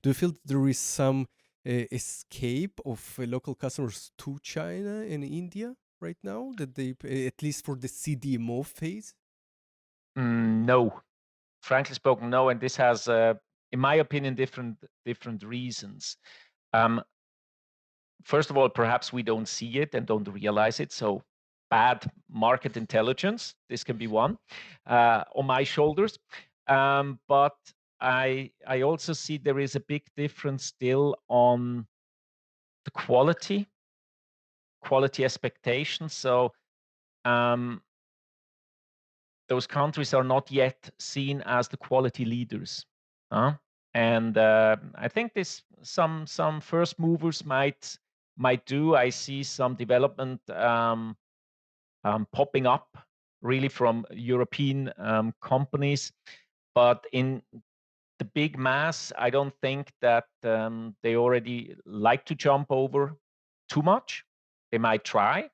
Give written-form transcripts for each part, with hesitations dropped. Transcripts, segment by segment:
Do you feel there is some escape of local customers to China and India right now, that they, at least for the CDMO phase? No, frankly spoken, no, and this has, in my opinion, different reasons. Um, First of all, perhaps we don't see it and don't realize it, so bad market intelligence, this can be one, on my shoulders. But I also see there is a big difference still on the quality expectations. So, um, those countries are not yet seen as the quality leaders, huh? And, I think this some first movers might do. I see some development, popping up really from European, companies, but in the big mass, I don't think that, they already like to jump over too much. They might try,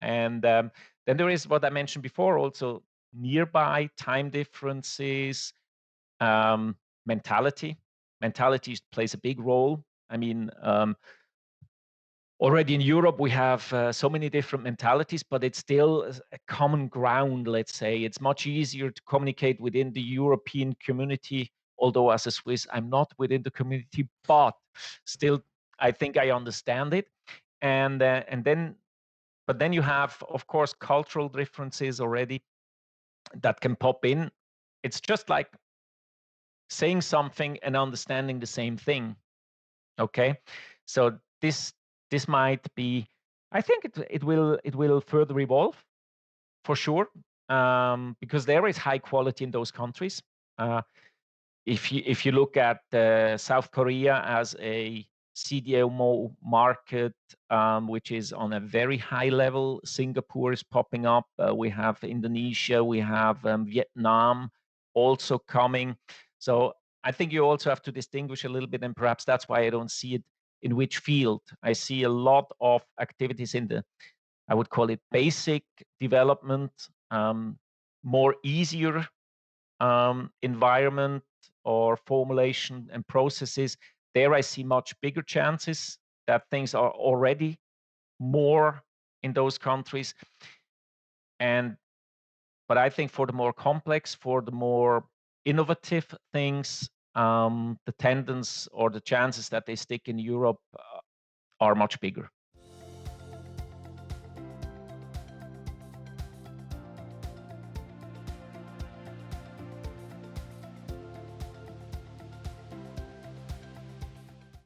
and, then there is what I mentioned before, also nearby time differences, um, mentality. Mentality plays a big role. I mean, already in Europe, we have so many different mentalities, but it's still a common ground, let's say. It's much easier to communicate within the European community, although as a Swiss, I'm not within the community, but still, I think I understand it. And then, but then you have, of course, cultural differences already that can pop in. It's just like saying something and understanding the same thing. Okay, so this might be. I think it will further evolve for sure, because there is high quality in those countries. Uh, if you look at South Korea as a CDMO market, which is on a very high level, Singapore is popping up. We have Indonesia, we have Vietnam also coming. So I think you also have to distinguish a little bit, and perhaps that's why I don't see it in which field. I see a lot of activities in the, I would call it basic development, more easier environment or formulation and processes. There I see much bigger chances that things are already more in those countries. And but I think for the more complex, for the more innovative things, the tendencies or the chances that they stick in Europe are much bigger.